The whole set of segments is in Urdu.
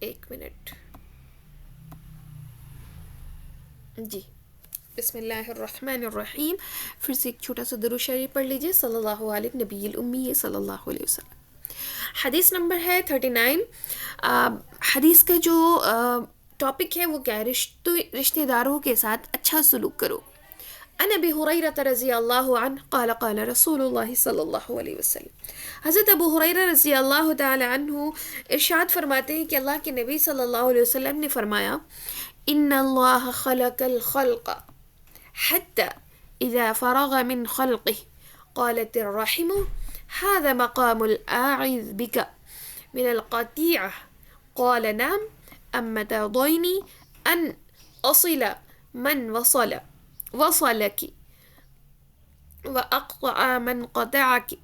ایک منٹ جی. بسم اللہ الرحمن الرحیم. پھر سے ایک چھوٹا سا درود شریف پڑھ لیجیے. صلی اللہ علیہ نبی الامی صلی اللہ علیہ وسلم. حدیث نمبر ہے 39. حدیث کا جو ٹاپک ہے وہ کیا ہے؟ رشتہ داروں کے ساتھ اچھا سلوک کرو. عن ابی ہریرہ رضی اللہ عنہ قال قال رسول اللہ صلی اللہ علیہ وسلم. حضرت ابو ہریرہ رضی اللہ تعالی عنہ ارشاد فرماتے ہیں کہ اللہ کے نبی صلی اللہ علیہ وسلم نے فرمایا ان اللہ خلق الخلق حتى اذا فرغ من خلقه قالت الرحم هذا مقام الآعذ بك من القطيعة قال نعم أما ترضيني أن أصل من وصلك وأقطع من قطعك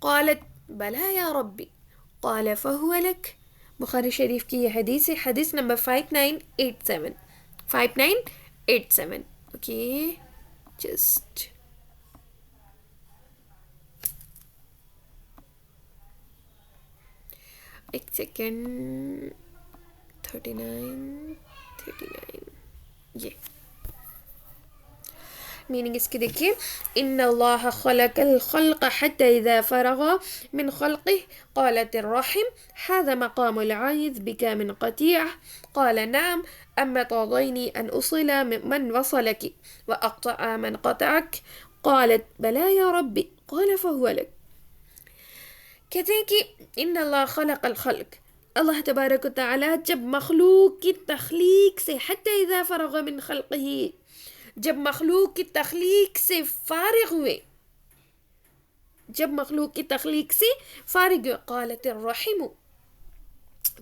قالت بلى يا ربي قال فهو لك. بخاری شریف کی یہ حدیث ہے. حدیث نمبر 5987. اوکے جسٹ ایک سیکنڈ. 39 یہ میننگ اس کی دیکھیے. ان اللہ خلق الخلق حتى اذا فرغ من خلقه قالت الرحم هذا مقام العائذ بك من قطيعة قال نعم اما ترضيني ان اصل من وصلك واقطع من قطعك قالت بلى يا ربي قال فهو لك. کہتے ہیں کہ ان اللہ خلق الخلق، اللہ تبارک و تعالی جب مخلوق کی تخلیق سے حتی اذا فرغ من خلقہ، جب مخلوق کی تخلیق سے فارغ ہوئے، قالت الرحم،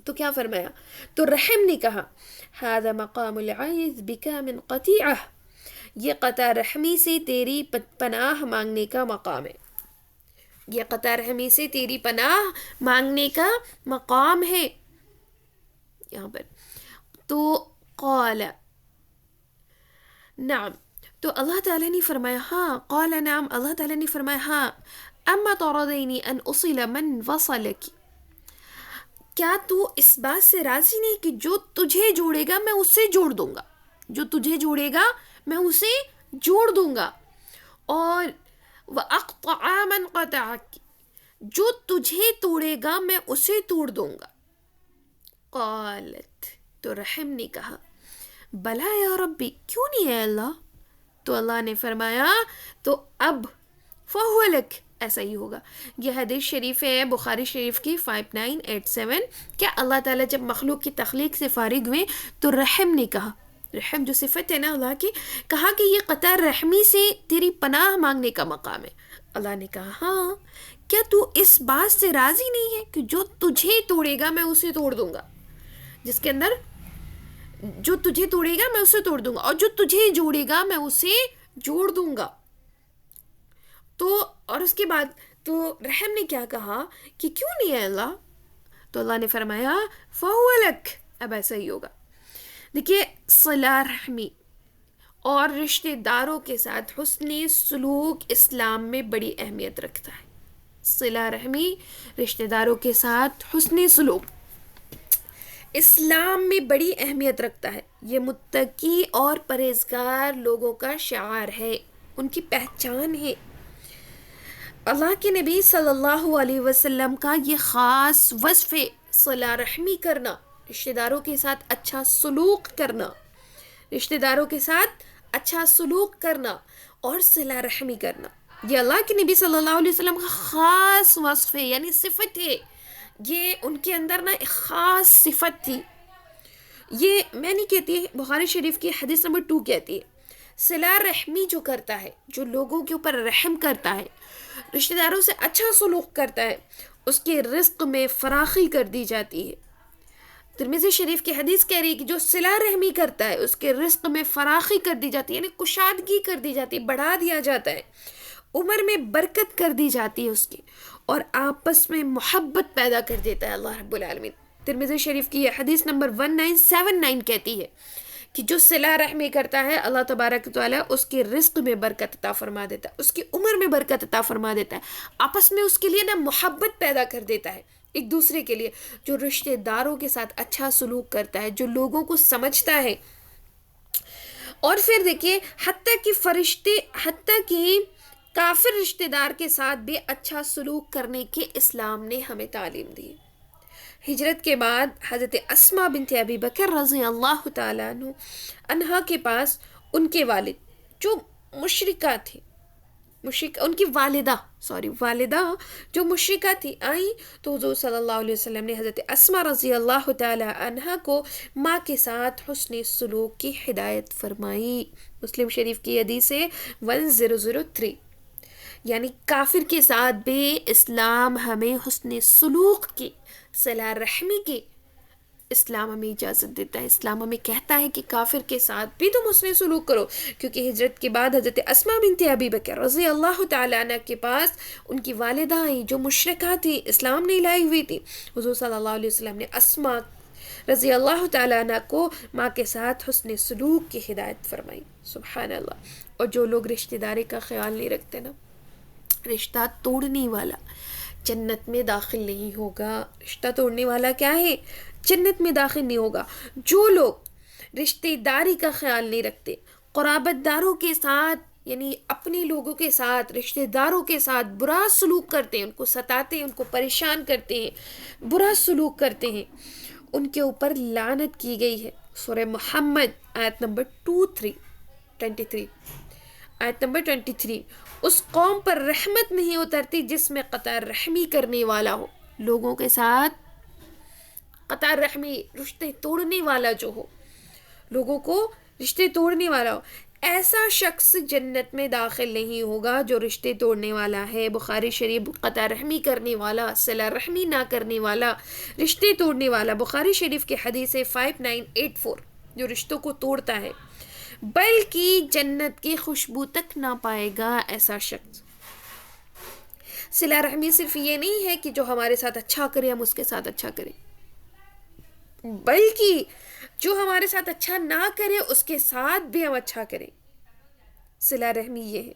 تو کیا فرمایا؟ تو رحم نے کہا ھذا مقام العیذ بک من قطیعہ، یہ قطع رحمی سے تیری پناہ مانگنے کا مقام ہے. یہ قطع رحمی سے تیری پناہ مانگنے کا مقام ہے یہاں پر. تو قال نعم، تو اللہ تعالیٰ نے فرمایا ہاں. قال نعم، اللہ تعالیٰ نے فرمایا ہاں. اما ترضینی ان اصل من وصلک، کیا تو اس بات سے راضی نہیں کہ جو تجھے جوڑے گا میں اسے جوڑ دوں گا، جو تجھے جوڑے گا میں اسے جوڑ دوں گا. اور وَأَقْطَعَ مَنْ قَطَعَكِ، جو تجھے توڑے گا میں اسے توڑ دوں گا. قالت، تو رحم نے کہا بلا یا ربی، کیوں نہیں ہے اللہ؟ تو اللہ نے فرمایا تو اب فَهُوَ لَكَ، ایسا ہی ہوگا. یہ حدیث شریف ہے بخاری شریف کی 5987. کیا اللہ تعالیٰ جب مخلوق کی تخلیق سے فارغ ہوئے تو رحم نے کہا، رحم جو صفت ہے نا اللہ کی، کہا کہ یہ قطع رحمی سے تیری پناہ مانگنے کا مقام ہے. اللہ نے کہا ہاں، کیا تو اس بات سے راضی نہیں ہے کہ جو تجھے توڑے گا میں اسے توڑ دوں گا، جس کے اندر جو تجھے توڑے گا میں اسے توڑ دوں گا، اور جو تجھے جوڑے گا میں اسے جوڑ دوں گا. تو اور اس کے بعد تو رحم نے کیا کہا کہ کیوں نہیں ہے اللہ؟ تو اللہ نے فرمایا فَهُوَ لَكَ، اب ایسا ہی ہوگا. دیکھیے صلہ رحمی اور رشتہ داروں کے ساتھ حسن سلوک اسلام میں بڑی اہمیت رکھتا ہے. صلہ رحمی، رشتہ داروں کے ساتھ حسن سلوک اسلام میں بڑی اہمیت رکھتا ہے. یہ متقی اور پرہیزگار لوگوں کا شعار ہے، ان کی پہچان ہے. اللہ کے نبی صلی اللہ علیہ وسلم کا یہ خاص وصف ہے، صلہ رحمی کرنا، رشتہ داروں کے ساتھ اچھا سلوک کرنا، رشتہ داروں کے ساتھ اچھا سلوک کرنا اور صلہ رحمی کرنا. یہ اللہ کے نبی صلی اللہ علیہ وسلم کا خاص وصف ہے، یعنی صفت ہے. یہ ان کے اندر نا ایک خاص صفت تھی. یہ میں نہیں کہتی، بخاری شریف کی حدیث نمبر 2 کہتی ہے صلہ رحمی جو کرتا ہے، جو لوگوں کے اوپر رحم کرتا ہے، رشتہ داروں سے اچھا سلوک کرتا ہے، اس کے رزق میں فراخی کر دی جاتی ہے. ترمذی شریف کی حدیث کہہ رہی ہے کہ جو صلہ رحمی کرتا ہے اس کے رزق میں فراخی کر دی جاتی ہے، یعنی کشادگی کر دی جاتی ہے، بڑھا دیا جاتا ہے، عمر میں برکت کر دی جاتی ہے اس کی، اور آپس میں محبت پیدا کر دیتا ہے اللہ رب العالمین. ترمذی شریف کی یہ حدیث نمبر 1979 کہتی ہے کہ جو صلہ رحمی کرتا ہے اللہ تبارک و تعالیٰ اس کے رزق میں برکت عطا فرما دیتا ہے، اس کی عمر میں برکت عطا فرما دیتا ہے، آپس میں اس کے لیے نا محبت پیدا کر دیتا ہے. ایک دوسرے کے لیے، جو رشتہ داروں کے ساتھ اچھا سلوک کرتا ہے، جو لوگوں کو سمجھتا ہے. اور پھر دیکھیے حتیٰ کہ کافر رشتہ دار کے ساتھ بھی اچھا سلوک کرنے کی اسلام نے ہمیں تعلیم دی. ہجرت کے بعد حضرت اسماء بنت ابی بکر رضی اللہ تعالیٰ عنہا کے پاس ان کے والد جو مشرکہ تھی، ان کی والدہ جو مشرکہ تھی آئیں تو حضور صلی اللہ علیہ وسلم نے حضرت اسماء رضی اللہ تعالی عنہا کو ماں کے ساتھ حسن سلوک کی ہدایت فرمائی. مسلم شریف کی حدیث ہے 1003. یعنی کافر کے ساتھ بھی اسلام ہمیں حسن سلوک کی، صلہ رحمی کی اسلام ہمیں اجازت دیتا ہے. اسلام ہمیں کہتا ہے کہ کافر کے ساتھ بھی تم حسن سلوک کرو، کیونکہ ہجرت کے بعد حضرت اسماء بنت ابی بکر رضی اللہ تعالیٰ عنہ کے پاس ان کی والدہ آئیں جو مشرکہ تھی، اسلام نہیں لائی ہوئی تھی. حضور صلی اللہ علیہ وسلم نے اسماء رضی اللہ تعالیٰ عنہ کو ماں کے ساتھ حسن سلوک کی ہدایت فرمائی. سبحان اللہ. اور جو لوگ رشتہ داری کا خیال نہیں رکھتے نا، رشتہ توڑنے والا جنت میں داخل نہیں ہوگا. رشتہ توڑنے والا کیا ہے؟ جنت میں داخل نہیں ہوگا. جو لوگ رشتہ داری کا خیال نہیں رکھتے، قرابت داروں کے ساتھ یعنی اپنے لوگوں کے ساتھ، رشتہ داروں کے ساتھ برا سلوک کرتے ہیں، ان کو ستاتے ہیں، ان کو پریشان کرتے ہیں، برا سلوک کرتے ہیں، ان کے اوپر لعنت کی گئی ہے. سورہ محمد آیت نمبر 23 آیت نمبر 23. اس قوم پر رحمت نہیں اترتی جس میں قطع رحمی کرنے والا ہو. لوگوں کے ساتھ قطع رحمی، رشتے توڑنے والا جو ہو، لوگوں کو رشتے توڑنے والا ہو، ایسا شخص جنت میں داخل نہیں ہوگا جو رشتے توڑنے والا ہے. بخاری شریف. قطع رحمی کرنے والا، صلہ رحمی نہ کرنے والا، رشتے توڑنے والا. بخاری شریف کی حدیث 5984. جو رشتوں کو توڑتا ہے بلکہ جنت کی خوشبو تک نہ پائے گا ایسا شخص. صلہ رحمی صرف یہ نہیں ہے کہ جو ہمارے ساتھ اچھا کرے ہم اس کے ساتھ اچھا کریں، بلکہ جو ہمارے ساتھ اچھا نہ کرے اس کے ساتھ بھی ہم اچھا کریں. صلہ رحمی یہ ہے.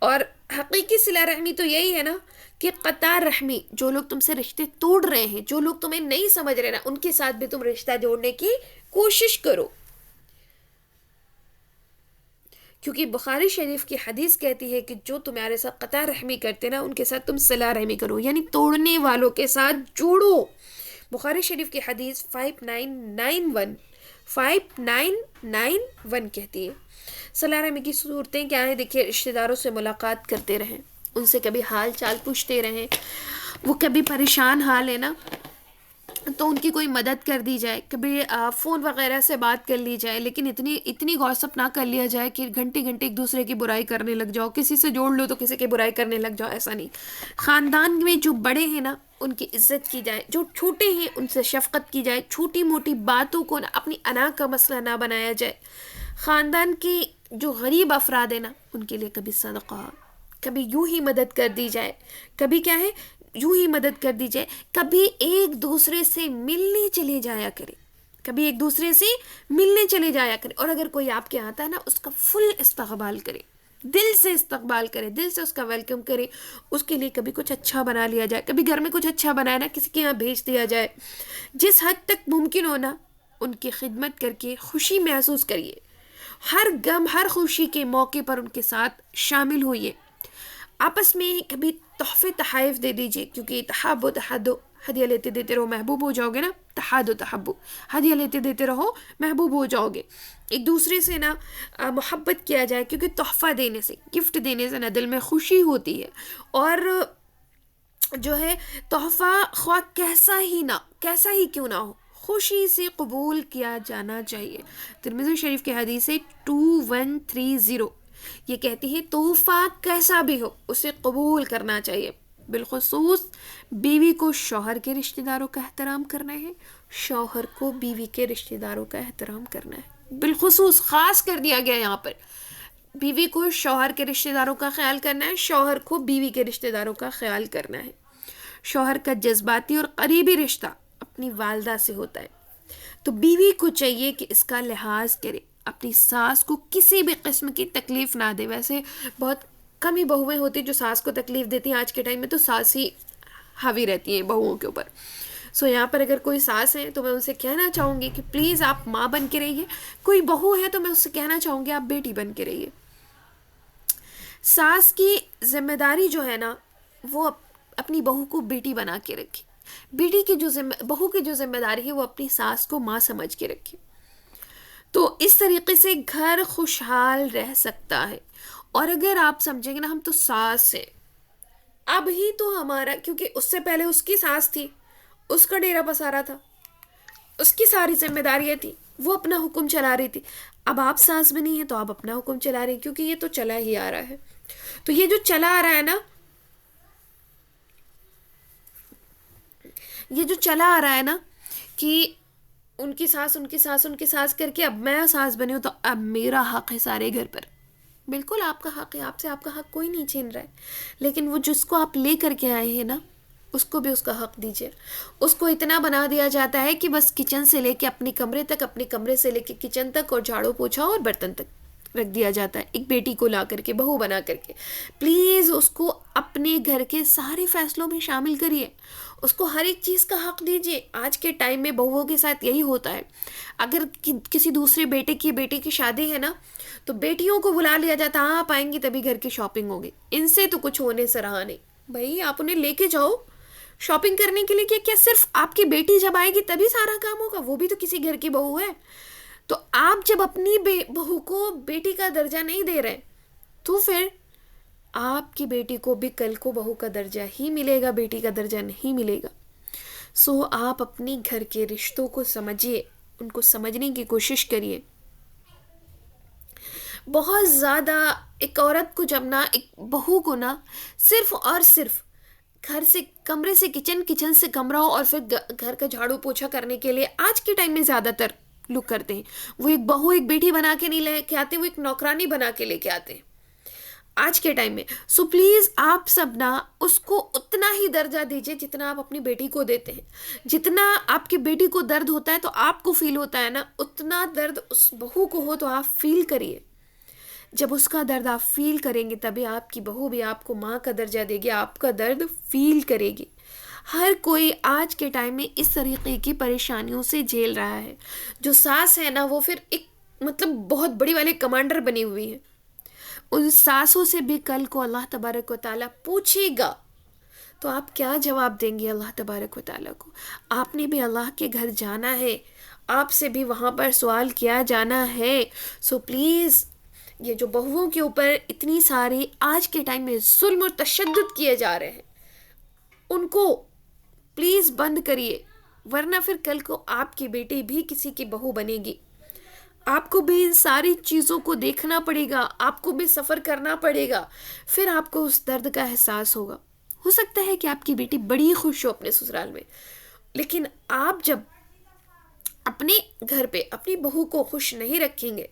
اور حقیقی صلہ رحمی تو یہی ہے نا کہ قطع رحمی، جو لوگ تم سے رشتے توڑ رہے ہیں، جو لوگ تمہیں نہیں سمجھ رہے نا، ان کے ساتھ بھی تم رشتہ جوڑنے کی کوشش کرو. کیونکہ بخاری شریف کی حدیث کہتی ہے کہ جو تمہارے ساتھ قطع رحمی کرتے نا، ان کے ساتھ تم صلہ رحمی کرو، یعنی توڑنے والوں کے ساتھ جوڑو. بخاری شریف کی حدیث 5991 کہتی ہے. صلہ رحمی کی صورتیں کیا ہیں؟ دیکھیے، رشتہ داروں سے ملاقات کرتے رہیں، ان سے کبھی حال چال پوچھتے رہیں. وہ کبھی پریشان حال ہے نا تو ان کی کوئی مدد کر دی جائے، کبھی فون وغیرہ سے بات کر لی جائے، لیکن اتنی گوسپ نہ کر لیا جائے کہ گھنٹے ایک دوسرے کی برائی کرنے لگ جاؤ. کسی سے جوڑ لو تو کسی کی برائی کرنے لگ جاؤ، ایسا نہیں. خاندان میں جو بڑے ہیں نا ان کی عزت کی جائے، جو چھوٹے ہیں ان سے شفقت کی جائے، چھوٹی موٹی باتوں کو اپنی انا کا مسئلہ نہ بنایا جائے. خاندان کی جو غریب افراد ہیں نا ان کے لیے کبھی صدقہ، کبھی یوں ہی مدد کر دی جائے، کبھی کیا ہے یوں ہی مدد کر دی جائے. کبھی ایک دوسرے سے ملنے چلے جایا کرے، اور اگر کوئی آپ کے آتا ہے نا اس کا فل استقبال کرے، دل سے استقبال کرے، دل سے اس کا ویلکم کرے. اس کے لیے کبھی کچھ اچھا بنا لیا جائے، کبھی گھر میں کچھ اچھا بنایا نا کسی کے یہاں بھیج دیا جائے. جس حد تک ممکن ہونا ان کی خدمت کر کے خوشی محسوس کریے. ہر غم ہر خوشی کے موقع پر ان کے ساتھ شامل ہوئیے. آپس میں کبھی تحفے تحائف دے دیجیے، کیونکہ تحاب و تحدو، ہدیہ لیتے دیتے رہو محبوب ہو جاؤ گے نا. تحاد و تحبو، ہدیہ لیتے دیتے رہو محبوب ہو جاؤ گے. ایک دوسرے سے نا محبت کیا جائے، کیونکہ تحفہ دینے سے، گفٹ دینے سے نا دل میں خوشی ہوتی ہے. اور جو ہے تحفہ خواہ کیسا ہی کیوں نہ ہو، خوشی سے قبول کیا جانا چاہیے. ترمذی شریف کی حدیث 2130 یہ کہتی ہے تحفہ کیسا بھی ہو اسے قبول کرنا چاہیے. بالخصوص بیوی کو شوہر کے رشتہ داروں کا احترام کرنا ہے، شوہر کو بیوی کے رشتہ داروں کا احترام کرنا ہے. بالخصوص خاص کر دیا گیا یہاں پر، بیوی کو شوہر کے رشتہ داروں کا خیال کرنا ہے، شوہر کو بیوی کے رشتہ داروں کا خیال کرنا ہے. شوہر کا جذباتی اور قریبی رشتہ اپنی والدہ سے ہوتا ہے، تو بیوی کو چاہیے کہ اس کا لحاظ کرے، اپنی ساس کو کسی بھی قسم کی تکلیف نہ دے. ویسے بہت کم ہی بہویں ہوتی جو ساس کو تکلیف دیتی ہیں آج کے ٹائم میں، تو ساس ہی حاوی رہتی ہیں بہوؤں کے اوپر. سو یہاں پر اگر کوئی ساس ہے تو میں ان سے کہنا چاہوں گی کہ پلیز آپ ماں بن کے رہیے. کوئی بہو ہے تو میں اس سے کہنا چاہوں گی آپ بیٹی بن کے رہیے. ساس کی ذمہ داری جو ہے نا وہ اپنی بہو کو بیٹی بنا کے رکھے. بیٹی کی بہو کی جو ذمہ داری ہے وہ اپنی ساس کو ماں سمجھ کے رکھے. تو اس طریقے سے گھر خوشحال رہ سکتا ہے. اور اگر آپ سمجھیں گے نا ہم تو ساس ہیں اب ہی تو ہمارا، کیونکہ اس سے پہلے اس کی ساس تھی، اس کا ڈیرا پسارا تھا، اس کی ساری ذمہ داریاں تھی، وہ اپنا حکم چلا رہی تھی. اب آپ ساس بنی ہیں تو آپ اپنا حکم چلا رہی ہیں، کیونکہ یہ تو چلا ہی آ رہا ہے. تو یہ جو چلا آ رہا ہے نا، یہ جو چلا آ رہا ہے نا کہ ان کی ساس ان کی ساس ان کی ساس کر کے اب میں ساس بنی ہوں تو اب میرا حق ہے سارے گھر پر. بالکل آپ کا حق ہے، آپ سے آپ کا حق کوئی نہیں چھین رہا ہے. لیکن وہ جس کو آپ لے کر کے آئے ہیں نا اس کو بھی اس کا حق دیجیے. اس کو اتنا بنا دیا جاتا ہے کہ بس کچن سے لے کے اپنے کمرے تک، اپنے کمرے سے لے کے کچن تک، اور جھاڑو پوچھا اور برتن تک رکھ دیا جاتا ہے ایک بیٹی کو لا کر کے، بہو بنا کر کے. پلیز اس کو اپنے گھر کے سارے فیصلوں میں شامل کریے، اس کو ہر ایک چیز کا حق دیجیے. آج کے ٹائم میں بہوؤں کے ساتھ یہی ہوتا ہے. اگر کسی دوسرے بیٹے کی شادی ہے نا تو بیٹیوں کو بلا لیا جاتا، ہاں آپ آئیں گی تبھی گھر کی شاپنگ ہوگی. ان سے تو کچھ ہونے سے رہا نہیں. بھائی آپ انہیں لے کے جاؤ شاپنگ کرنے کے لیے. کیا صرف آپ کی بیٹی جب آئے گی تبھی سارا کام ہوگا؟ وہ بھی تو کسی گھر کی بہو ہے. تو آپ جب اپنی بہو کو بیٹی کا درجہ نہیں دے رہے تو پھر آپ کی بیٹی کو بھی کل کو بہو کا درجہ ہی ملے گا، بیٹی کا درجہ نہیں ملے گا. سو آپ اپنی گھر کے رشتوں کو سمجھیے، ان کو سمجھنے کی کوشش کریے. بہت زیادہ ایک عورت کو جب نا، ایک بہو کو نا صرف اور صرف گھر سے کمرے سے کچن، کچن سے کمرہ اور پھر گھر کا جھاڑو پوچھا کرنے کے لیے آج کے ٹائم میں زیادہ تر لوگ کرتے ہیں. وہ ایک بہو ایک بیٹی بنا کے نہیں لے کے آتے، وہ ایک نوکرانی بنا کے لے کے آتے ہیں آج کے ٹائم میں. سو پلیز آپ سب نا اس کو اتنا ہی درجہ دیجیے جتنا آپ اپنی بیٹی کو دیتے ہیں. جتنا آپ کی بیٹی کو درد ہوتا ہے تو آپ کو فیل ہوتا ہے نا، اتنا درد اس بہو کو ہو تو آپ فیل کریے. جب اس کا درد آپ فیل کریں گے تبھی آپ کی بہو بھی آپ کو ماں کا درجہ دے گی، آپ کا درد فیل کرے گی. ہر کوئی آج کے ٹائم میں اس طریقے کی پریشانیوں سے جھیل رہا ہے. جو ساس ہے نا وہ پھر ایک مطلب بہت بڑی والے کمانڈر بنی ہوئی ہیں. ان ساسوں سے بھی کل کو اللہ تبارک و تعالیٰ پوچھے گا تو آپ کیا جواب دیں گے اللہ تبارک و تعالیٰ کو؟ آپ نے بھی اللہ کے گھر جانا ہے، آپ سے بھی وہاں پر سوال کیا جانا ہے. سو پلیز یہ جو بہوؤں کے اوپر اتنی ساری آج کے ٹائم میں ظلم اور تشدد کیے جا رہے ہیں ان کو پلیز بند کریے، ورنہ پھر کل کو آپ کی بیٹی بھی کسی کی بہو بنے گی. آپ کو بھی ان ساری چیزوں کو دیکھنا پڑے گا، آپ کو بھی سفر کرنا پڑے گا. پھر آپ کو اس درد کا احساس ہوگا. ہو سکتا ہے کہ آپ کی بیٹی بڑی خوش ہو اپنے سسرال میں، لیکن آپ جب اپنے گھر پہ اپنی بہو کو خوش نہیں رکھیں گے،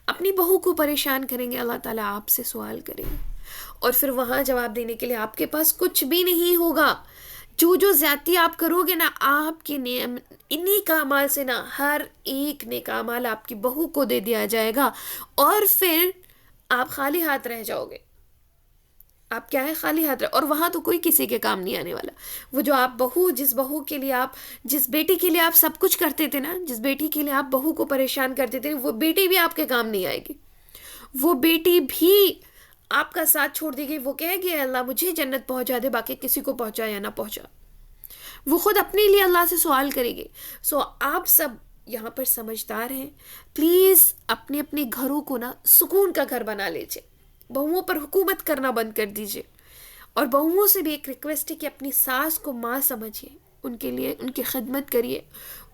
اپنی بہو کو پریشان کریں گے، اللہ تعالیٰ آپ سے سوال کریں گے اور پھر وہاں جواب دینے کے لیے آپ کے پاس کچھ بھی نہیں ہوگا. جو زیادتی آپ کرو گے نا، آپ کے انہی کا اعمال سے نا ہر ایک نیک اعمال آپ کی بہو کو دے دیا جائے گا اور پھر آپ خالی ہاتھ رہ جاؤ گے. آپ کیا ہے خالی ہاتھ رہ، اور وہاں تو کوئی کسی کے کام نہیں آنے والا. وہ جو آپ جس بہو کے لیے آپ، جس بیٹی کے لیے آپ سب کچھ کرتے تھے نا، جس بیٹی کے لیے آپ بہو کو پریشان کرتے تھے، وہ بیٹی بھی آپ کے کام نہیں آئے گی. وہ بیٹی بھی آپ کا ساتھ چھوڑ دی گئی. وہ کہے گی اللہ مجھے جنت پہنچا دے، باقی کسی کو پہنچا یا نہ پہنچا. وہ خود اپنے لیے اللہ سے سوال کرے گی. سو آپ سب یہاں پر سمجھدار ہیں، پلیز اپنے اپنے گھروں کو نا سکون کا گھر بنا لیجیے. بہوؤں پر حکومت کرنا بند کر دیجیے. اور بہوؤں سے بھی ایک ریکویسٹ ہے کہ اپنی ساس کو ماں سمجھیے، ان کے لیے ان کی خدمت کریے،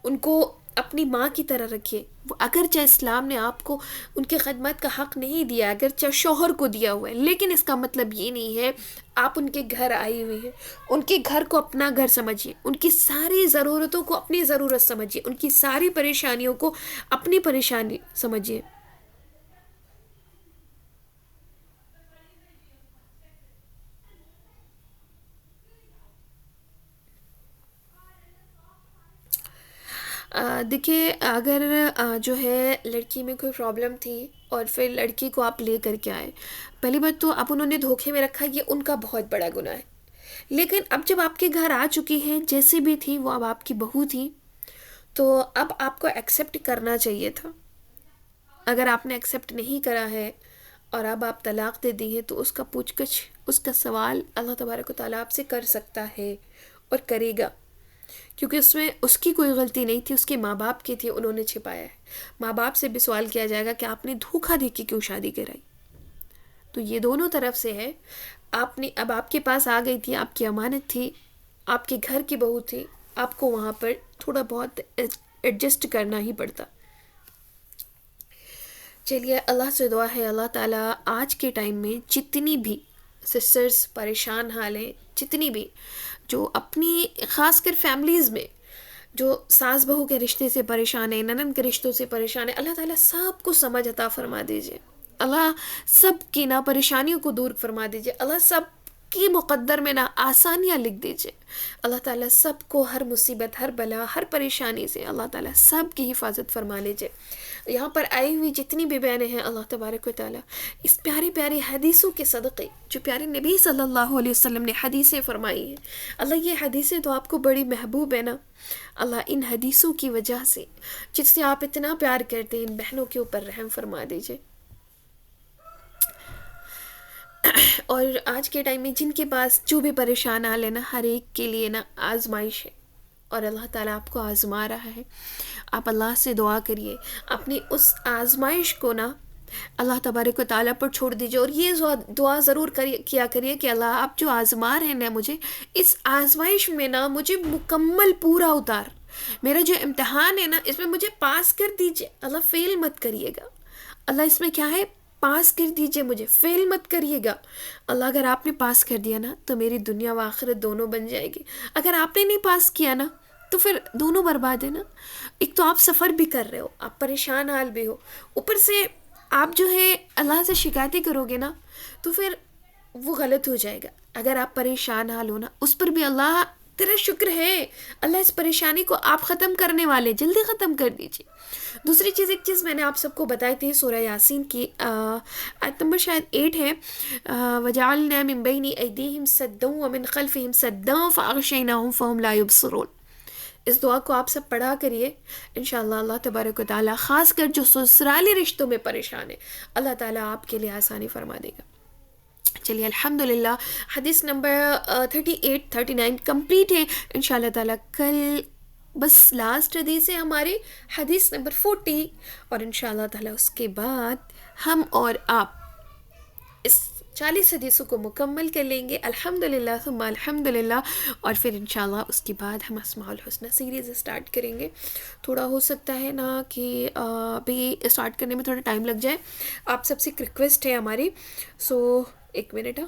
ان کو اپنی ماں کی طرح رکھیے. اگرچہ اسلام نے آپ کو ان کی خدمت کا حق نہیں دیا، اگرچہ شوہر کو دیا ہوا ہے، لیکن اس کا مطلب یہ نہیں ہے آپ ان کے گھر آئی ہوئی ہیں. ان کے گھر کو اپنا گھر سمجھیے، ان کی ساری ضرورتوں کو اپنی ضرورت سمجھیے، ان کی ساری پریشانیوں کو اپنی پریشانی سمجھیے. دیکھیے اگر جو ہے لڑکی میں کوئی پرابلم تھی اور پھر لڑکی کو آپ لے کر کے آئے، پہلی بات تو آپ انہوں نے دھوکے میں رکھا، یہ ان کا بہت بڑا گناہ ہے. لیکن اب جب آپ کے گھر آ چکی ہیں، جیسی بھی تھی وہ اب آپ کی بہو تھی، تو اب آپ کو ایکسیپٹ کرنا چاہیے تھا. اگر آپ نے ایکسیپٹ نہیں کرا ہے اور اب آپ طلاق دے دی ہیں، تو اس کا پوچھ گچھ، اس کا سوال اللہ تبارک و تعالیٰ آپ سے کر سکتا ہے اور کرے گا، کیونکہ اس میں اس کی کوئی غلطی نہیں تھی، اس کے ماں باپ کی تھی، انہوں نے چھپایا ہے. ماں باپ سے بھی سوال کیا جائے گا کہ آپ نے دھوکہ دے کے کیوں شادی کرائی. تو یہ دونوں طرف سے ہے. آپ نے اب آپ کے پاس آ گئی تھی، آپ کی امانت تھی، آپ کے گھر کی بہو تھی، آپ کو وہاں پر تھوڑا بہت ایڈجسٹ کرنا ہی پڑتا. چلیے اللہ سے دعا ہے اللہ تعالیٰ آج کے ٹائم میں جتنی بھی سسٹرز پریشان حال ہیں، جتنی بھی جو اپنی خاص کر فیملیز میں جو ساس بہو کے رشتے سے پریشان ہیں، ننند کے رشتوں سے پریشان ہیں، اللہ تعالیٰ سب کو سمجھ عطا فرما دیجئے. اللہ سب کی نا پریشانیوں کو دور فرما دیجئے. اللہ سب کی مقدر میں نا آسانیاں لکھ دیجئے. اللہ تعالیٰ سب کو ہر مصیبت، ہر بلا، ہر پریشانی سے اللہ تعالیٰ سب کی حفاظت فرما لیجئے. یہاں پر آئی ہوئی جتنی بھی بہنیں ہیں، اللہ تبارک و تعالیٰ اس پیاری پیاری حدیثوں کے صدقے جو پیارے نبی صلی اللہ علیہ وسلم نے حدیثیں فرمائی ہیں، اللہ یہ حدیثیں تو آپ کو بڑی محبوب ہے نا. اللہ ان حدیثوں کی وجہ سے جس سے آپ اتنا پیار کرتے ہیں، ان بہنوں کے اوپر رحم فرما دیجئے. اور آج کے ٹائم میں جن کے پاس جو بھی پریشان حال ہے نا، ہر ایک کے لیے نا آزمائش ہے، اور اللہ تعالیٰ آپ کو آزما رہا ہے. آپ اللہ سے دعا کریے، اپنی اس آزمائش کو نا اللہ تبارک و تعالیٰ پر چھوڑ دیجیے، اور یہ دعا ضرور کیا کریے کہ اللہ آپ جو آزما رہے ہیں نا مجھے، اس آزمائش میں نا مجھے مکمل پورا اتار. میرا جو امتحان ہے نا اس میں مجھے پاس کر دیجیے، اللہ فیل مت کریے گا. اللہ اس میں کیا ہے، پاس کر دیجیے، مجھے فیل مت کریے گا. اللہ اگر آپ نے پاس کر دیا نا تو میری دنیا و آخرت دونوں بن جائے گی. اگر آپ نے نہیں پاس کیا نا تو پھر دونوں برباد ہے نا. ایک تو آپ سفر بھی کر رہے ہو، آپ پریشان حال بھی ہو، اوپر سے آپ جو ہے اللہ سے شکایتیں کرو گے نا تو پھر وہ غلط ہو جائے گا. اگر آپ پریشان حال ہو نا، اس پر بھی اللہ تیرا شکر ہے، اللہ اس پریشانی کو آپ ختم کرنے والے، جلدی ختم کر دیجیے. دوسری چیز، ایک چیز میں نے آپ سب کو بتائی تھی، سورہ یاسین کی آیت نمبر شاید 8 ہے، وَجَعَلْنَا مِن بَيْنِ أَيْدِيهِمْ سَدًّا وَمِن خَلْفِهِمْ سَدًّا فَأَغْشَيْنَاهُمْ فَهُمْ لَا يُبْصِرُونَ. اس دعا کو آپ سب پڑھا کریے، انشاءاللہ اللہ تبارک و تعالیٰ خاص کر جو سسرالی رشتوں میں پریشان ہے، اللہ تعالیٰ آپ کے لیے آسانی فرما دے گا. چلیے الحمدللہ حدیث نمبر 38 39 کمپلیٹ ہے انشاءاللہ تعالیٰ. کل بس لاسٹ حدیث ہے ہماری، حدیث نمبر 40، اور انشاءاللہ تعالیٰ اس کے بعد ہم اور آپ اس 40 حدیثوں کو مکمل کر لیں گے الحمدللہ ثم الحمدللہ. اور پھر انشاءاللہ اس کے بعد ہم اسماء الحسنہ سیریز اسٹارٹ کریں گے. تھوڑا ہو سکتا ہے نا کہ ابھی اسٹارٹ کرنے میں تھوڑا ٹائم لگ جائے. آپ سب سے ایک ریکویسٹ ہے ہماری، ایک منٹ